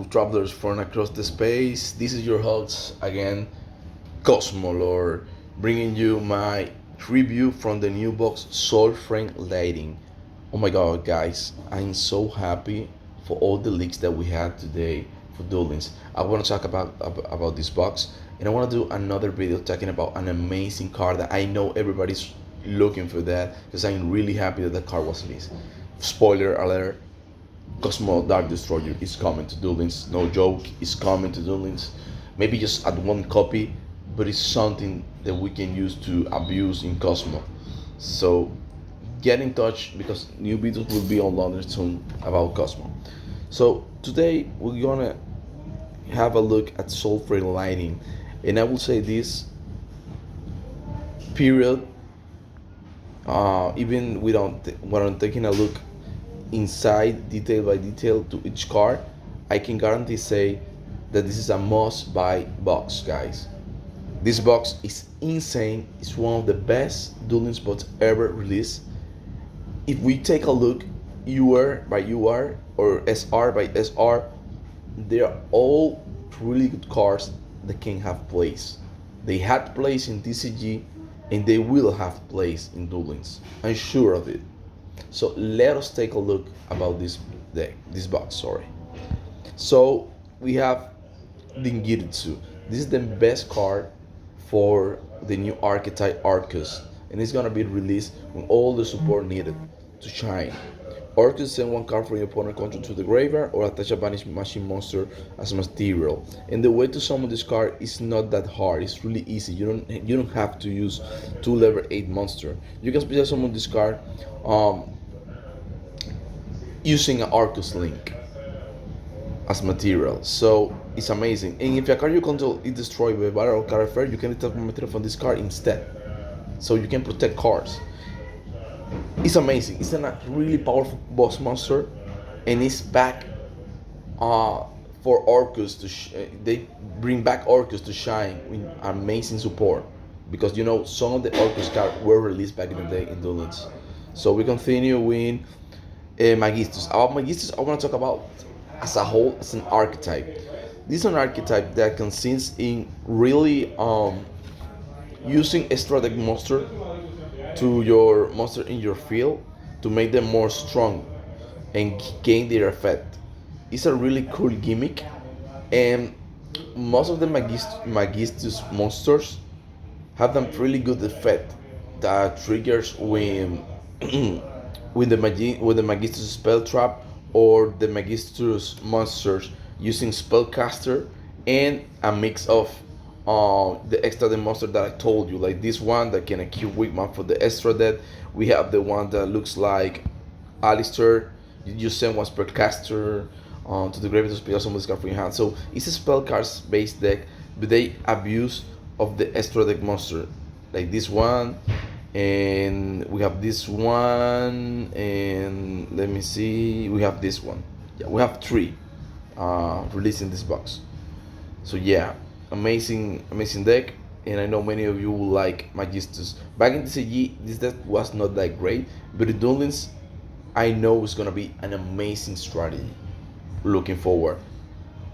Hello, travelers from across the space. This is your host again, Cosmolord, bringing you my review from the new box SOLFLARE Lighting. Oh my god, guys, I'm so happy for all the leaks that we had today for Duel Links. I want to talk about this box, and I want to do another video talking about an amazing card that I know everybody's looking for that because I'm really happy that the card was released. Spoiler alert, Cosmo Dark Destroyer is coming to Duel Links. No joke, it's coming to Duel Links. Maybe just at one copy, but it's something that we can use to abuse in Cosmo. So get in touch because new videos will be online soon about Cosmo. So today we're gonna have a look at SOLFLARE Lighting, and I will say this period. Even when I'm taking a look inside detail by detail to each card, I can guarantee say that this is a must buy box, guys. This box is insane. It's one of the best Duel Links bots ever released. If we take a look UR by UR or SR by SR, they are all really good cards that can have place. They had place in TCG and they will have place in Duel Links. I'm sure of it. So let us take a look about this box. Sorry. So we have Dingirtsu. This is the best card for the new archetype Arcus, and it's gonna be released with all the support needed to shine. Arcus send one card from your opponent control to the graveyard or attach a banished machine monster as material. And the way to summon this card is not that hard. It's really easy. You don't have to use 2 level 8 monster. You can special summon this card using an Arcus link as material. So it's amazing. And if a card you control is destroyed by battle or card affair, you can attack material from this card instead. So you can protect cards. It's amazing. It's a really powerful boss monster, and it's back for Arcus to they bring back Arcus to shine with amazing support, because you know some of the Arcus cards were released back in the day in Duel Links. So we continue with Magistus. About Magistus, I want to talk about as a whole as an archetype. This is an archetype that consists in really using extra deck monster to your monster in your field to make them more strong and gain their effect. It's a really cool gimmick, and most of the Magistus monsters have them really good effect that triggers when with the Magistus spell trap or the Magistus monsters using spellcaster and a mix of the extra the monster that I told you, like this one that can acute weak man for the extra dead. We have the one that looks like Alistair. You send one spellcaster to the graveyard to spell some of this card from your hand. So it's a spell cards based deck, but they abuse of the extra deck monster, like this one, and we have this one, and let me see, we have this one. Yeah, we have 3 released in this box. So yeah, amazing deck, and I know many of you will like Magistus. Back in TCG, this deck was not that great, but in Duel Links, I know it's gonna be an amazing strategy. Looking forward,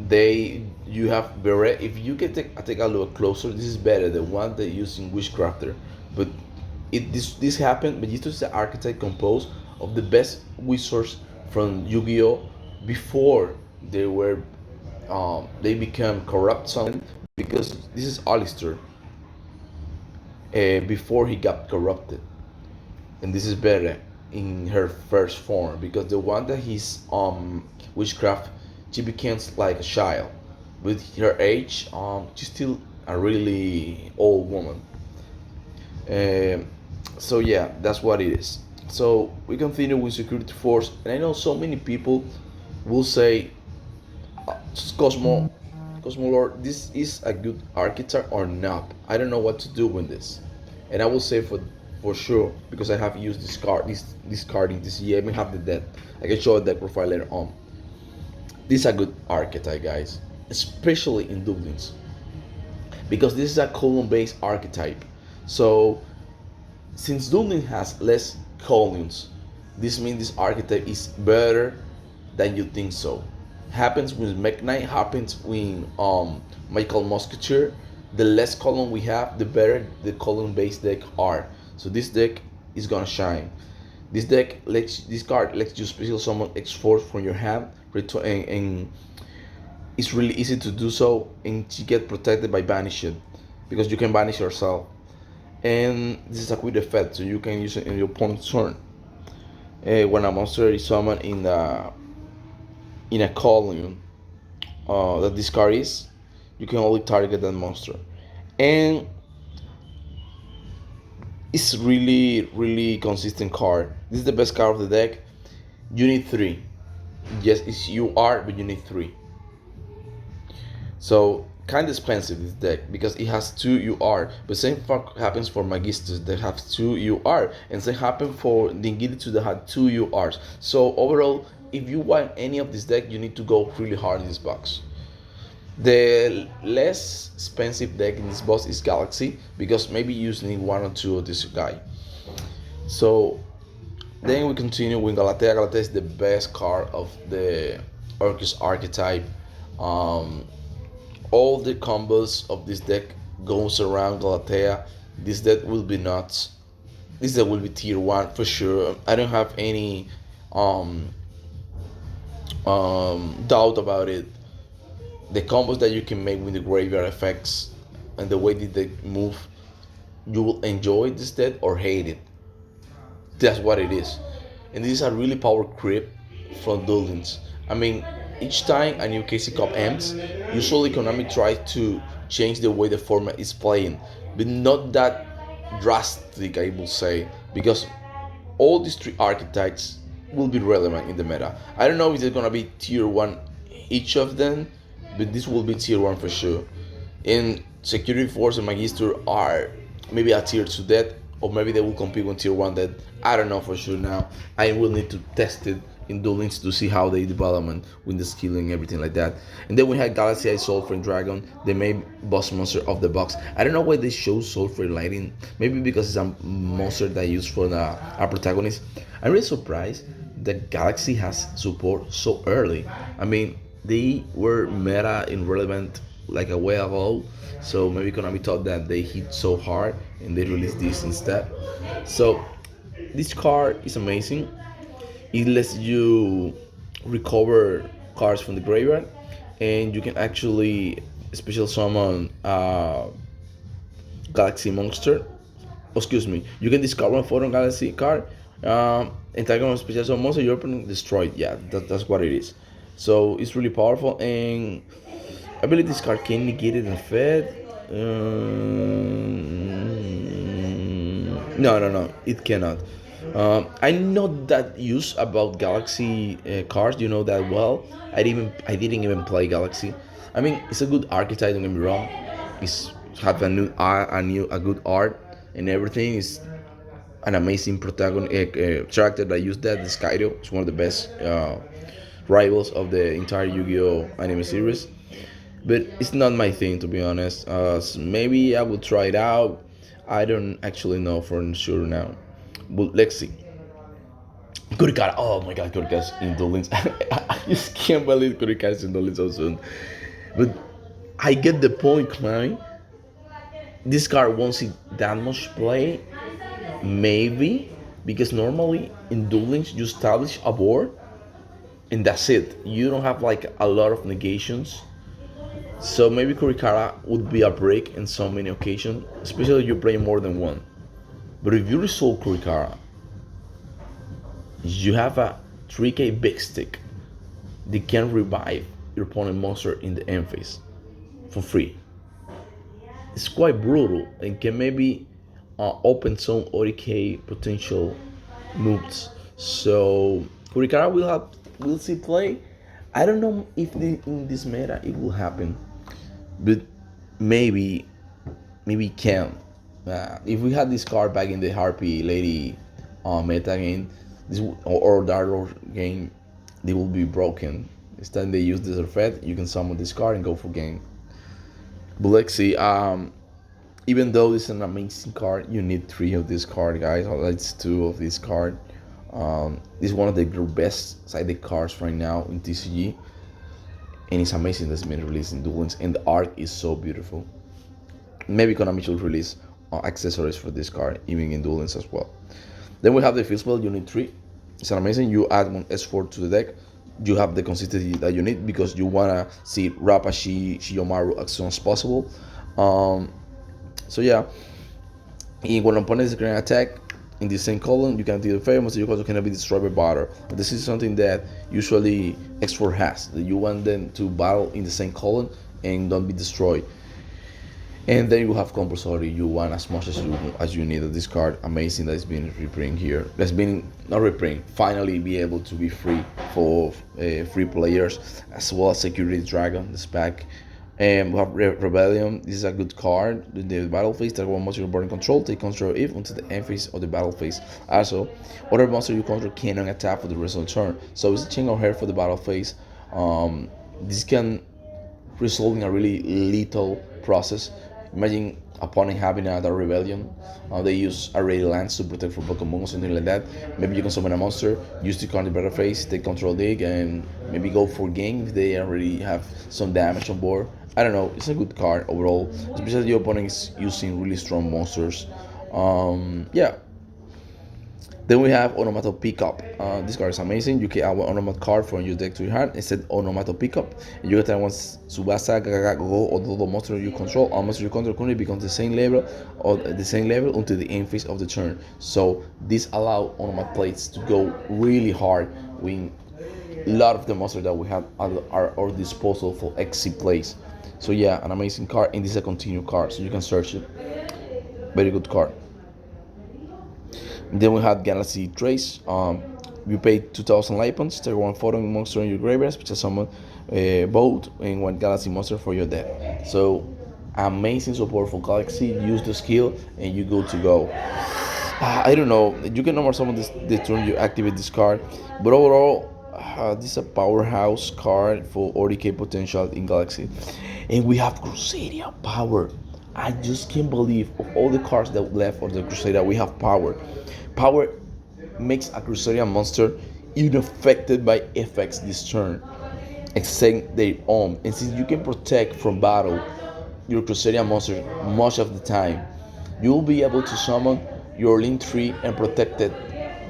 you have Beret. If you can take a look closer, this is better than one they use in Witchcrafter. But this happened. Magistus is an archetype composed of the best wizards from Yu-Gi-Oh before they became corrupt some, because this is Alistair before he got corrupted, and this is Bere in her first form, because the one that he's witchcraft, she becomes like a child. With her age, she's still a really old woman. So yeah, that's what it is. So we continue with Security Force, and I know so many people will say, Cosmolord, this is a good archetype or not. I don't know what to do with this, and I will say for sure, because I have used this card in this year. I even have the deck. I can show a deck profile later on. This is a good archetype, guys, especially in Duel Links, because this is a column-based archetype. So since Duel Links has less columns, this means this archetype is better than you think so. Happens with Mech Knight, happens with Michael Musketeer. The less column we have, the better the column based deck are. So this deck is gonna shine. This card lets you special summon X-Force from your hand, and it's really easy to do so, and you get protected by banishing, because you can banish yourself. And this is a quick effect, so you can use it in your opponent's turn. When a monster is summoned in a column that this card is, you can only target that monster. And it's really consistent card. This is the best card of the deck. You need 3. Yes, it's UR, but you need 3. So kind of expensive this deck because it has 2 UR, but same fuck happens for Magisters that have 2 UR, and same happen for Dingilitsu that had 2 URs. So overall, if you want any of this deck, you need to go really hard in this box. The less expensive deck in this box is Galaxy, because maybe you just need 1 or 2 of this guy. So then we continue with Galatea. Galatea is the best card of the Orcus archetype. All the combos of this deck goes around Galatea. This deck will be nuts. This deck will be tier 1 for sure. I don't have any doubt about it. The combos that you can make with the graveyard effects and the way that they move, you will enjoy this deck or hate it. That's what it is. And this is a really power creep from Duel Links. I mean, each time a new KC Cup ends, usually Konami tries to change the way the format is playing, but not that drastic, I will say, because all these 3 archetypes will be relevant in the meta. I don't know if they're gonna be tier 1 each of them, but this will be tier 1 for sure. And Security Force and Magister are maybe a tier 2 deck, or maybe they will compete with tier 1 deck. I don't know for sure now. I will need to test it in Duel Links to see how they development with the skill and everything like that. And then we had Galaxy Eye Sulfur Dragon, the main boss monster of the box. I don't know why they show Sulfur Lighting. Maybe because it's a monster that I use for a protagonist. I'm really surprised that Galaxy has support so early. I mean, they were meta and relevant like a way ago, so maybe Konami thought that they hit so hard and they released this instead. So this card is amazing. It lets you recover cards from the graveyard, and you can actually special summon Galaxy monster. Oh, excuse me, you can discard one Photon Galaxy card and target one special summon monster you open destroyed. Yeah, that's what it is. So it's really powerful, and I believe this card can negate it in Fed. No, it cannot. I'm not that used about Galaxy cards, you know that well. I didn't even play Galaxy. I mean, it's a good archetype. Don't get me wrong. It's have a good art and everything. It's an amazing protagonist character that used that. The Skyro. It's one of the best rivals of the entire Yu-Gi-Oh anime series. But it's not my thing, to be honest. Maybe I will try it out. I don't actually know for sure now. But let's see. Kurikara. Oh my god, Kurikara's in Duel Links. I just can't believe Kurikara's in Duel Links so soon. But I get the point, Konami. This card won't see that much play. Maybe. Because normally in Duel Links you establish a board and that's it. You don't have like a lot of negations. So maybe Kurikara would be a break in so many occasions, especially if you play more than one. But if you resolve Kurikara, you have a 3k big stick that can revive your opponent monster in the end phase for free. It's quite brutal and can maybe open some OTK potential moves. So Kurikara will see play. I don't know if in this meta it will happen, but maybe it can. If we had this card back in the Harpy Lady meta game, or Dark Lord game, they will be broken. Instead, they use this effect. You can summon this card and go for game. But let's see. Even though this is an amazing card, you need 3 of this card, guys. Or that's 2 of this card. This is one of the best sided cards right now in TCG. and it's amazing that's been released in Duel Links, and the art is so beautiful. Maybe Konami should release accessories for this card, even in Duel Links as well. Then we have the field spell unit 3. It's an amazing. You add one S4 to the deck. You have the consistency that you need because you wanna see Rappa Shiyomaru as soon as possible. So yeah, when opponents can attack in the same column, you can deal favor. Most of your cards cannot be destroyed by battle. This is something that usually X4 has. That you want them to battle in the same column and don't be destroyed. And then you have compulsory. You want as much as you need of this card. Amazing that it's been reprint here. That's been not reprint. Finally, be able to be free for free players, as well as Security Dragon. This pack. And we have Rebellion. This is a good card. The battle phase. That one monster you're board in control. Take control of it until the end phase of the battle phase. Also, other monster you control cannot attack for the rest of the turn. So it's a change of hair for the battle phase. This can result in a really lethal process. Imagine opponent having another rebellion. They use array lands to protect from Pokemon or something like that. Maybe you can summon a monster, use the card in the battle phase, take control dig, and maybe go for game if they already have some damage on board. I don't know. It's a good card overall, especially if your opponent is using really strong monsters. Yeah. Then we have Onomato Pickup. This card is amazing. You can add one Onomat card from your deck to your hand and set Onomato Pickup. And you can once Subasa, Gagaga, Go, or the monster you control. All monster you control currently becomes the same level or the same level until the end phase of the turn. So this allows Onomat plates to go really hard with a lot of the monsters that we have at our disposal for XC plays. So yeah, an amazing card, and this is a continue card, so you can search it. Very good card. Then we have Galaxy Trace. You pay 2,000 life points, take one photo monster in your graveyard, special summon both and one Galaxy monster for your deck. So amazing support for Galaxy. Use the skill and you go to go. I don't know. You can number summon this turn you activate this card, but overall, this is a powerhouse card for 40k potential in Galaxy, and we have Crusadia power. I just can't believe of all the cards that left of the Crusader, we have power. Power makes a Crusader monster unaffected by effects this turn, except their own. And since you can protect from battle your Crusader monster much of the time, you will be able to summon your Link 3 and protect it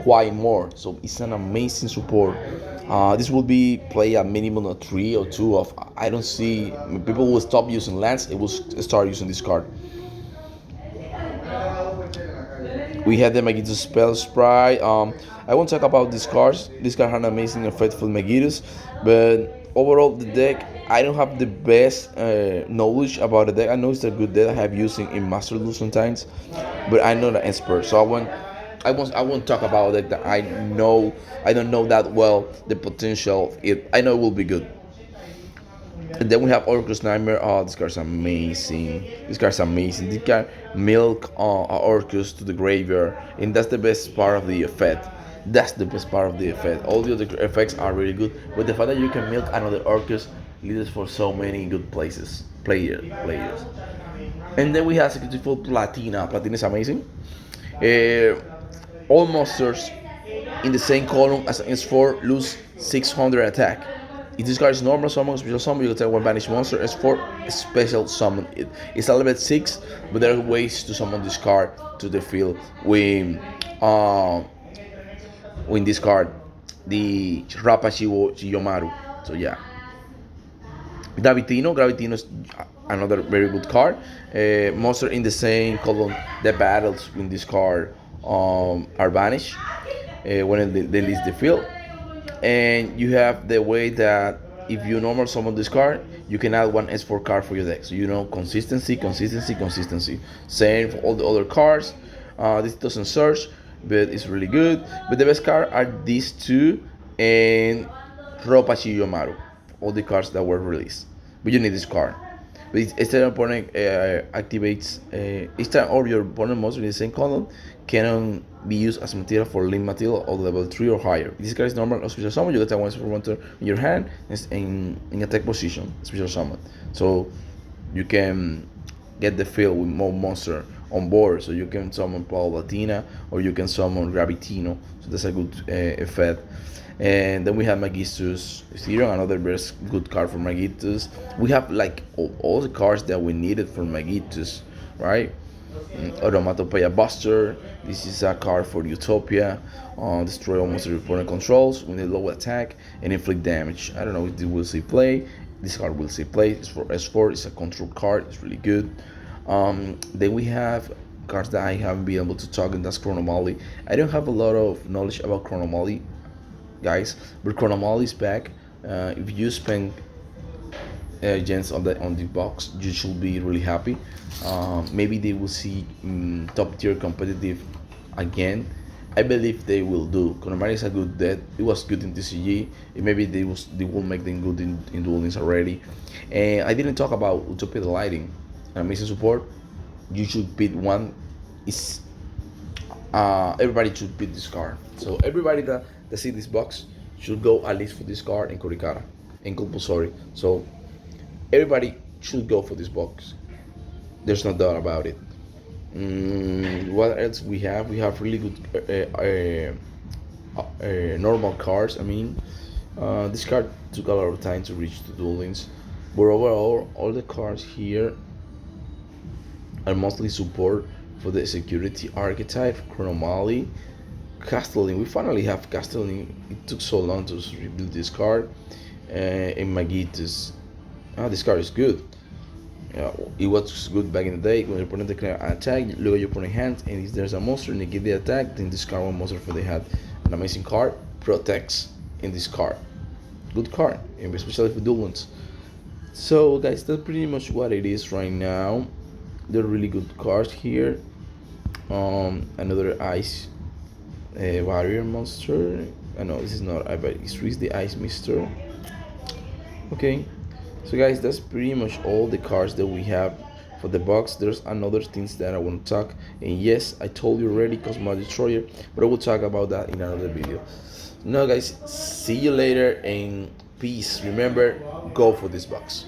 quite more. So it's an amazing support. This will be play a minimum of 3 or 2 of. I don't see people will stop using lands. It will start using this card. We had the Megiddo Spell Sprite. I won't talk about these cards. This card had an amazing and faithful Megiddos, but overall the deck, I don't have the best knowledge about the deck. I know it's a good deck. I have using in Master Duel sometimes, but I'm not an expert, so I won't talk about it that I know. I don't know that well the potential of it. I know it will be good. And then we have Orcus Nightmare. Oh, this card's amazing. This card's amazing. This card milk Orcus to the graveyard, and that's the best part of the effect. That's the best part of the effect. All the other effects are really good, but the fact that you can milk another Orcus leads for so many good players. And then we have Security for Platina. Platina is amazing. All monsters in the same column as an S4 lose 600 attack. If this card is normal summon, special summon, you can take one banished monster. S4 special summon it. It's a level 6, but there are ways to summon this card to the field with this card, the Rappa Shiyomaru. So yeah. Gravitino is another very good card. Monster in the same column that battles with this card are banished when they leave the field. And you have the way that if you normal summon this card, you can add one S4 card for your deck. So you know consistency. Same for all the other cards. This doesn't search, but it's really good. But the best card are these two and Roppa Shiyomaru. All the cards that were released. But you need this card. But each time opponent activates, each time all your opponent monster in the same column can be used as material for link material of level 3 or higher. If this card is normal or special summon, you get one super monster in your hand in attack position, special summon. So you can get the field with more monster on board. So you can summon Paul Latina or you can summon Gravitino. So that's a good effect. And then we have Magister's Ethereum, another very good card for Magitus. We have like all the cards that we needed for Magitus, right? Automatopoeia Buster. This is a card for Utopia. Destroy almost every opponent controls with a low attack and inflict damage. I don't know if it will see play. This card will see play. It's for S4. It's a control card. It's really good. Then we have cards that I haven't been able to talk, and that's Chronomaly. I don't have a lot of knowledge about Chronomaly, guys, but Chronomaly is back. If you spend gens on the box, you should be really happy. Maybe they will see top tier competitive again. I believe they will do. Konamari is a good deck. It was good in TCG. Maybe they will make them good in Duel Links already. And I didn't talk about Utopia the Lighting. Amazing support. You should pick one. Is everybody should pick this card. So everybody that see this box should go at least for this card in Kurikara, in Compulsory. So everybody should go for this box. There's no doubt about it. What else we have? We have really good normal cards. I mean, this card took a lot of time to reach the Duel Links, but overall, all the cards here are mostly support for the security archetype, Chronomaly, Castelling. We finally have Castelling. It took so long to rebuild this card, and Magitus. This card is good. It was good back in the day. When your opponent declares an attack, look at your opponent's hand, and if there's a monster negate the attack, then discard one monster for the hand. An amazing card, protects in this card. Good card, and especially for dual ones. So guys, that's pretty much what it is right now. They're really good cards here. Another ice warrior monster. I know this is not, but it's the ice mister. Okay. So guys, that's pretty much all the cards that we have for the box. There's another things that I want to talk, and yes, I told you already, Cosmo Destroyer, but I will talk about that in another video. Now guys, see you later, and peace. Remember, go for this box.